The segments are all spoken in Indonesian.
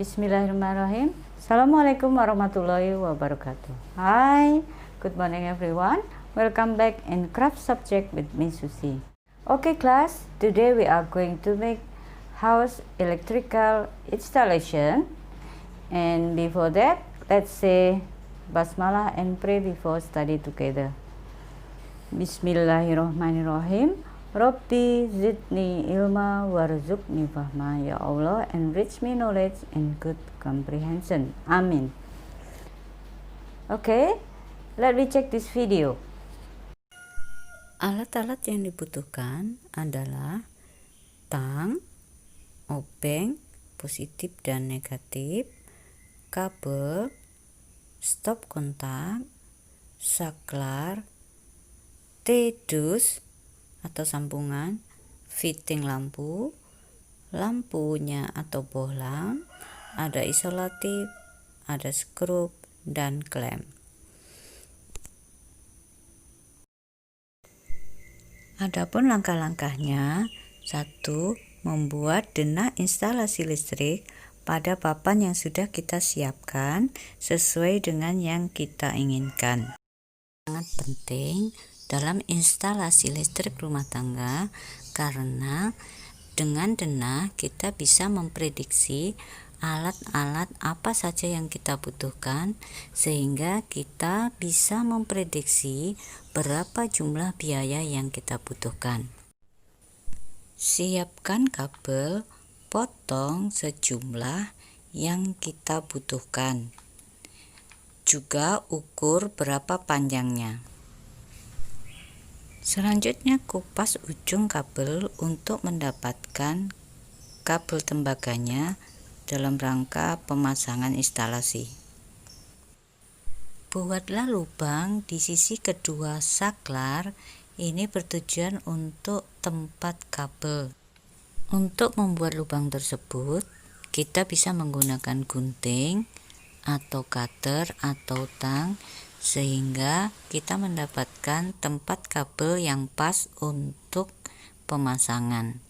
Bismillahirrahmanirrahim. Assalamualaikum warahmatullahi wabarakatuh. Hi, good morning everyone. Welcome back in craft subject with me Susi. Okay class, today we are going to make house electrical installation. And before that, let's say basmalah and pray before study together. Bismillahirrahmanirrahim. Rabbi zidni ilma warzuqni fahma. Ya Allah, enrich me knowledge and good comprehension. Amin. Okay, let me check this video. Alat-alat yang dibutuhkan adalah tang, obeng, positif dan negatif, kabel, stop kontak, saklar, T-dus atau sambungan, fitting lampu, lampunya atau bohlam, ada isolatif, ada skrup, dan klem. Adapun langkah-langkahnya: 1. Membuat denah instalasi listrik pada papan yang sudah kita siapkan sesuai dengan yang kita inginkan. Sangat penting dalam instalasi listrik rumah tangga karena dengan denah kita bisa memprediksi alat-alat apa saja yang kita butuhkan sehingga kita bisa memprediksi berapa jumlah biaya yang kita butuhkan. Siapkan kabel, potong sejumlah yang kita butuhkan. Juga ukur berapa panjangnya. Selanjutnya kupas ujung kabel untuk mendapatkan kabel tembaganya dalam rangka pemasangan instalasi. Buatlah lubang di sisi kedua saklar, ini bertujuan untuk tempat kabel. Untuk membuat lubang tersebut, kita bisa menggunakan gunting atau cutter atau tang sehingga kita mendapatkan tempat kabel yang pas untuk pemasangan.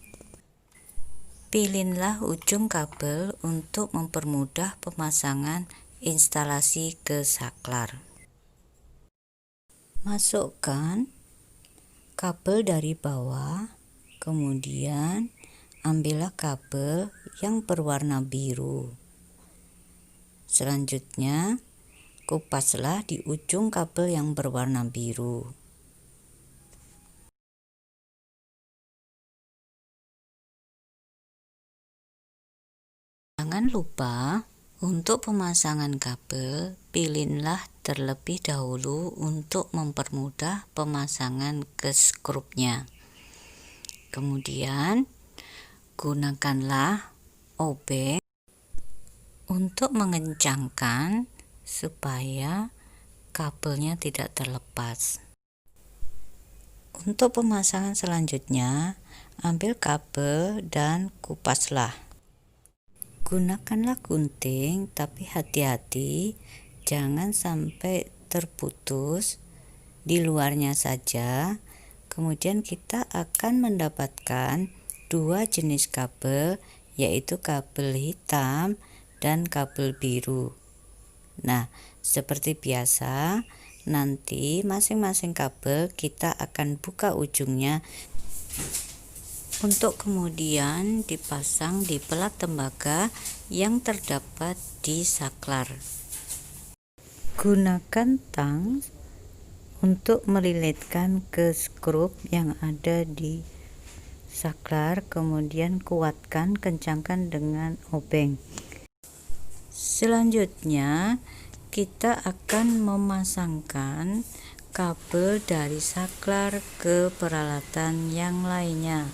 Pilihlah ujung kabel untuk mempermudah pemasangan instalasi ke saklar. Masukkan kabel dari bawah, kemudian ambillah kabel yang berwarna biru. Selanjutnya, kupaslah di ujung kabel yang berwarna biru. Jangan lupa untuk pemasangan kabel, pilihlah terlebih dahulu untuk mempermudah pemasangan ke skrupnya. Kemudian, gunakanlah obeng untuk mengencangkan supaya kabelnya tidak terlepas. Untuk pemasangan selanjutnya, ambil kabel dan kupaslah. Gunakanlah gunting, tapi hati-hati jangan sampai terputus, di luarnya saja. Kemudian kita akan mendapatkan dua jenis kabel, yaitu kabel hitam dan kabel biru. Nah, seperti biasa, nanti masing-masing kabel kita akan buka ujungnya untuk kemudian dipasang di pelat tembaga yang terdapat di saklar. Gunakan tang untuk melilitkan ke skrup yang ada di saklar, kemudian kuatkan, kencangkan dengan obeng. Selanjutnya, kita akan memasangkan kabel dari saklar ke peralatan yang lainnya.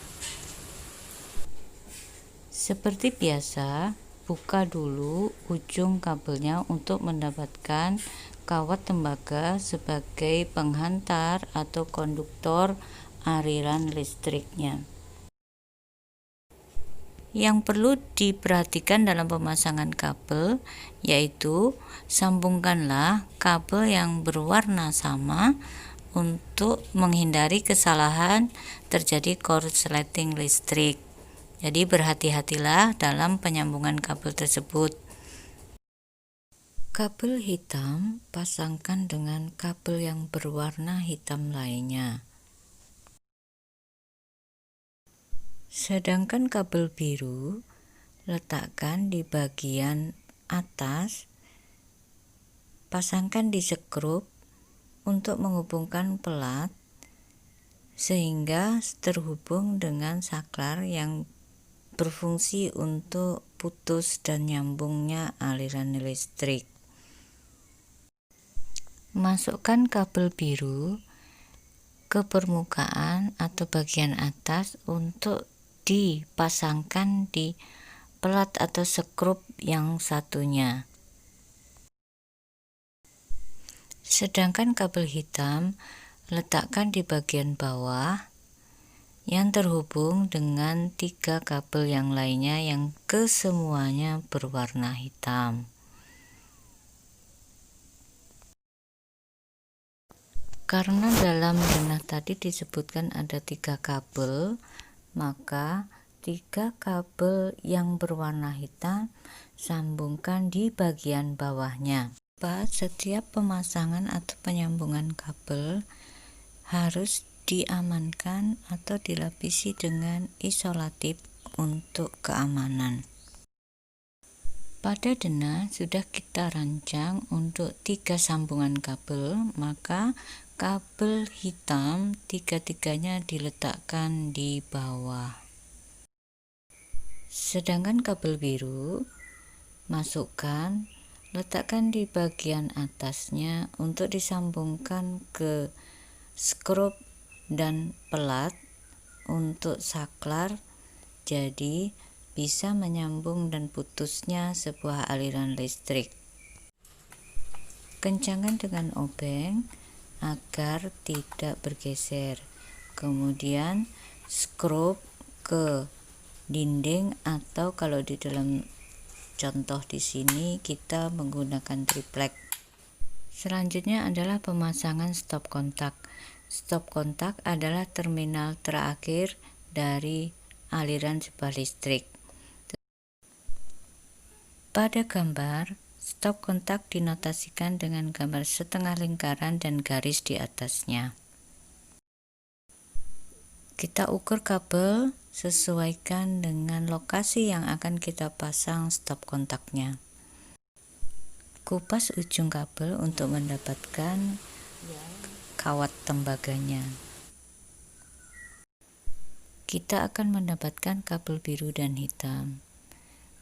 Seperti biasa, buka dulu ujung kabelnya untuk mendapatkan kawat tembaga sebagai penghantar atau konduktor aliran listriknya. Yang perlu diperhatikan dalam pemasangan kabel yaitu sambungkanlah kabel yang berwarna sama untuk menghindari kesalahan terjadi korsleting listrik. Jadi berhati-hatilah dalam penyambungan kabel tersebut. Kabel hitam pasangkan dengan kabel yang berwarna hitam lainnya. Sedangkan kabel biru letakkan di bagian atas, pasangkan di skrup untuk menghubungkan pelat sehingga terhubung dengan saklar yang berfungsi untuk putus dan nyambungnya aliran listrik. Masukkan kabel biru ke permukaan atau bagian atas untuk dipasangkan di pelat atau skrup yang satunya. Sedangkan kabel hitam letakkan di bagian bawah yang terhubung dengan 3 kabel yang lainnya yang kesemuanya berwarna hitam. Karena dalam denah tadi disebutkan ada 3 kabel, maka 3 kabel yang berwarna hitam sambungkan di bagian bawahnya. Setiap pemasangan atau penyambungan kabel harus diamankan atau dilapisi dengan isolatif untuk keamanan. Pada denah sudah kita rancang untuk 3 sambungan kabel, maka kabel hitam 3-tiganya diletakkan di bawah. Sedangkan kabel biru masukkan, letakkan di bagian atasnya untuk disambungkan ke skrup dan pelat untuk saklar, jadi bisa menyambung dan putusnya sebuah aliran listrik. Kencangkan dengan obeng agar tidak bergeser. Kemudian skrup ke dinding, atau kalau di dalam contoh di sini kita menggunakan triplek. Selanjutnya adalah pemasangan stop kontak. Stop kontak adalah terminal terakhir dari aliran sebuah listrik. Pada gambar, stop kontak dinotasikan dengan gambar setengah lingkaran dan garis di atasnya. Kita ukur kabel sesuaikan dengan lokasi yang akan kita pasang stop kontaknya. Kupas ujung kabel untuk mendapatkan kawat tembaganya. Kita akan mendapatkan kabel biru dan hitam.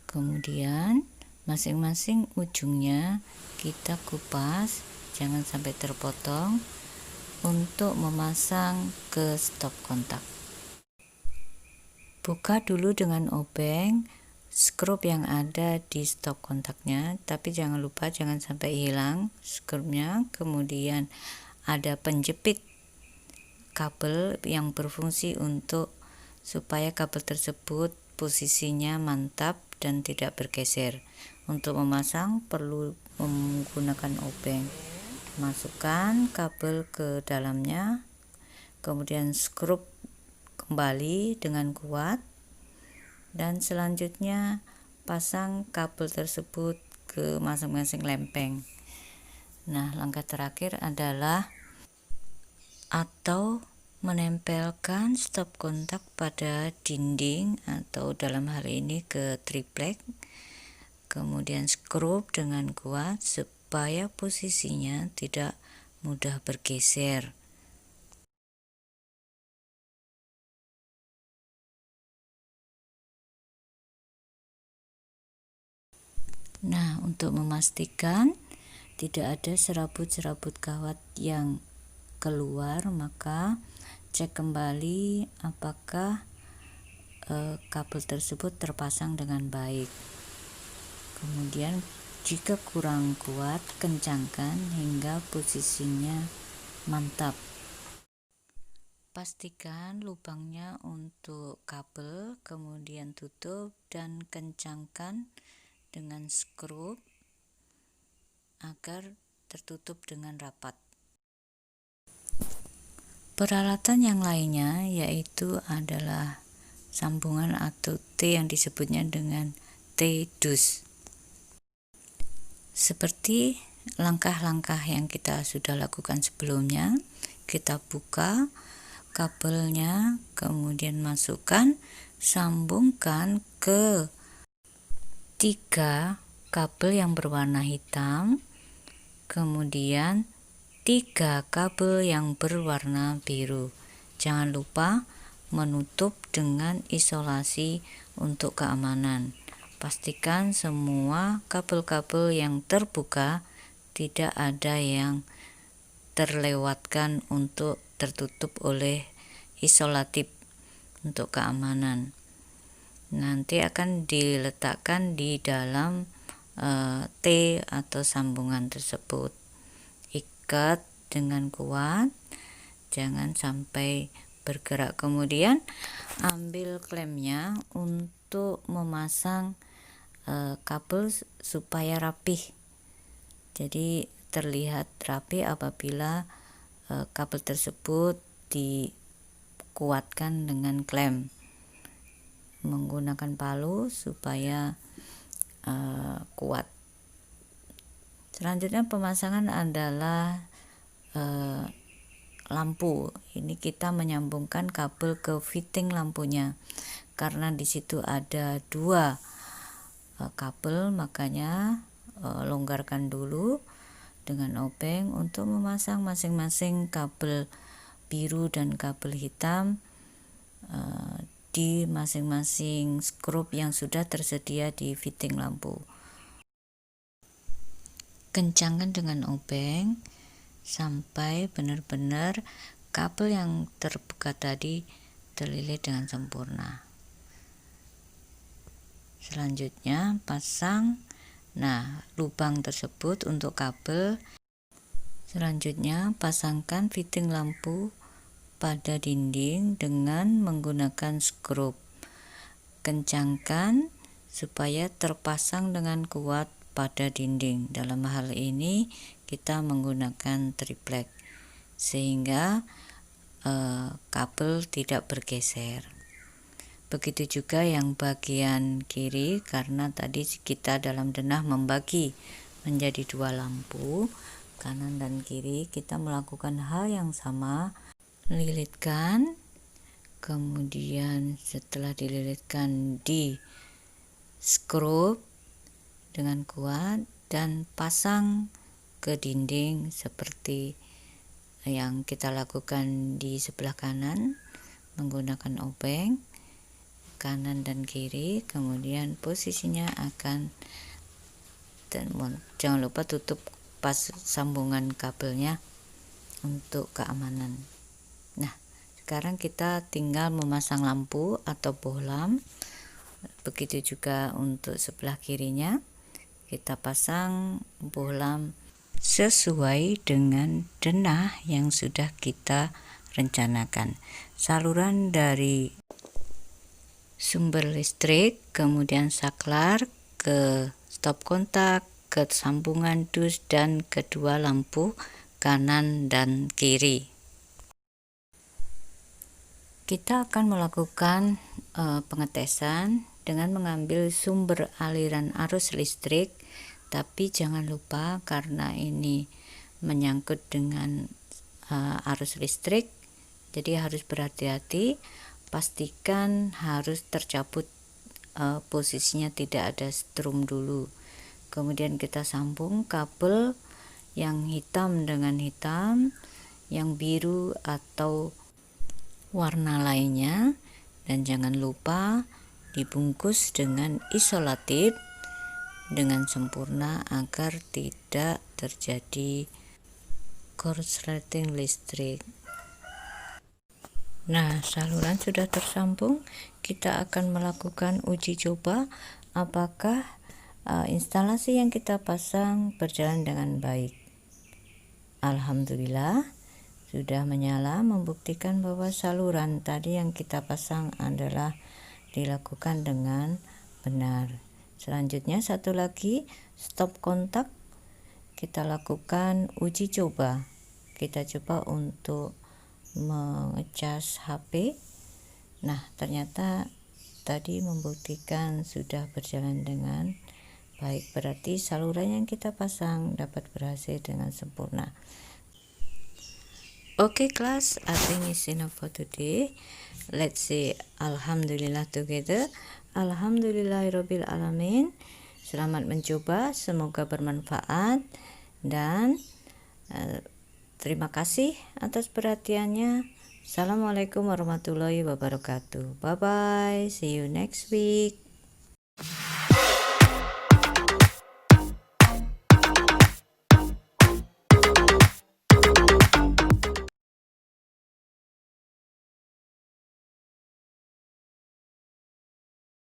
Kemudian masing-masing ujungnya kita kupas, jangan sampai terpotong, untuk memasang ke stop kontak. Buka dulu dengan obeng skrup yang ada di stop kontaknya, tapi jangan lupa jangan sampai hilang skrupnya. Kemudian ada penjepit kabel yang berfungsi untuk supaya kabel tersebut posisinya mantap dan tidak bergeser. Untuk memasang perlu menggunakan obeng. Masukkan kabel ke dalamnya, kemudian skrup kembali dengan kuat, dan selanjutnya pasang kabel tersebut ke masing-masing lempeng. Nah, langkah terakhir adalah atau menempelkan stop kontak pada dinding atau dalam hal ini ke triplek, kemudian skrup dengan kuat supaya posisinya tidak mudah bergeser. Nah, untuk memastikan tidak ada serabut-serabut kawat yang keluar, maka cek kembali apakah kabel tersebut terpasang dengan baik. Kemudian jika kurang kuat, kencangkan hingga posisinya mantap. Pastikan lubangnya untuk kabel, kemudian tutup dan kencangkan dengan skrup agar tertutup dengan rapat. Peralatan yang lainnya yaitu adalah sambungan atau T yang disebutnya dengan T-dus. Seperti langkah-langkah yang kita sudah lakukan sebelumnya, kita buka kabelnya, kemudian masukkan, sambungkan ke 3 kabel yang berwarna hitam, kemudian 3 kabel yang berwarna biru. Jangan lupa menutup dengan isolasi untuk keamanan. Pastikan semua kabel-kabel yang terbuka tidak ada yang terlewatkan untuk tertutup oleh isolatif untuk keamanan. Nanti akan diletakkan di dalam T atau sambungan tersebut. Ikat dengan kuat, jangan sampai bergerak. Kemudian ambil klemnya untuk memasang kabel supaya rapih. Jadi terlihat rapi apabila kabel tersebut dikuatkan dengan klem. Menggunakan palu supaya kuat. Selanjutnya pemasangan adalah lampu. Ini kita menyambungkan kabel ke fitting lampunya. Karena di situ ada 2 kabel, makanya longgarkan dulu dengan obeng untuk memasang masing-masing kabel biru dan kabel hitam di masing-masing skrup yang sudah tersedia di fitting lampu. Kencangkan dengan obeng sampai benar-benar kabel yang terbuka tadi terlilit dengan sempurna. Selanjutnya pasang lubang tersebut untuk kabel. Selanjutnya pasangkan fitting lampu pada dinding dengan menggunakan skrup. Kencangkan supaya terpasang dengan kuat pada dinding. Dalam hal ini kita menggunakan triplek sehingga kabel tidak bergeser. Begitu juga yang bagian kiri, karena tadi kita dalam denah membagi menjadi 2 lampu, kanan dan kiri. Kita melakukan hal yang sama, lilitkan, kemudian setelah dililitkan di skrup dengan kuat dan pasang ke dinding seperti yang kita lakukan di sebelah kanan menggunakan obeng kanan dan kiri. Kemudian posisinya akan, dan jangan lupa tutup pas sambungan kabelnya untuk keamanan. Sekarang kita tinggal memasang lampu atau bohlam. Begitu juga untuk sebelah kirinya, kita pasang bohlam sesuai dengan denah yang sudah kita rencanakan. Saluran dari sumber listrik, kemudian saklar ke stop kontak, ke sambungan dus dan kedua lampu kanan dan kiri. Kita akan melakukan pengetesan dengan mengambil sumber aliran arus listrik, tapi jangan lupa karena ini menyangkut dengan arus listrik, jadi harus berhati-hati. Pastikan harus tercabut posisinya, tidak ada strum dulu. Kemudian kita sambung kabel yang hitam dengan hitam, yang biru atau warna lainnya, dan jangan lupa dibungkus dengan isolatif dengan sempurna agar tidak terjadi korsleting listrik. Saluran sudah tersambung. Kita akan melakukan uji coba apakah instalasi yang kita pasang berjalan dengan baik. Alhamdulillah sudah menyala, membuktikan bahwa saluran tadi yang kita pasang adalah dilakukan dengan benar. Selanjutnya satu lagi, stop kontak. Kita lakukan uji coba. Kita coba untuk mengecas HP. Ternyata tadi membuktikan sudah berjalan dengan baik, berarti saluran yang kita pasang dapat berhasil dengan sempurna. Okay class, I think it's enough for today. Let's say Alhamdulillah together. Alhamdulillahirabbil alamin. Selamat mencoba, semoga bermanfaat, dan terima kasih atas perhatiannya. Assalamualaikum warahmatullahi wabarakatuh. Bye bye, see you next week.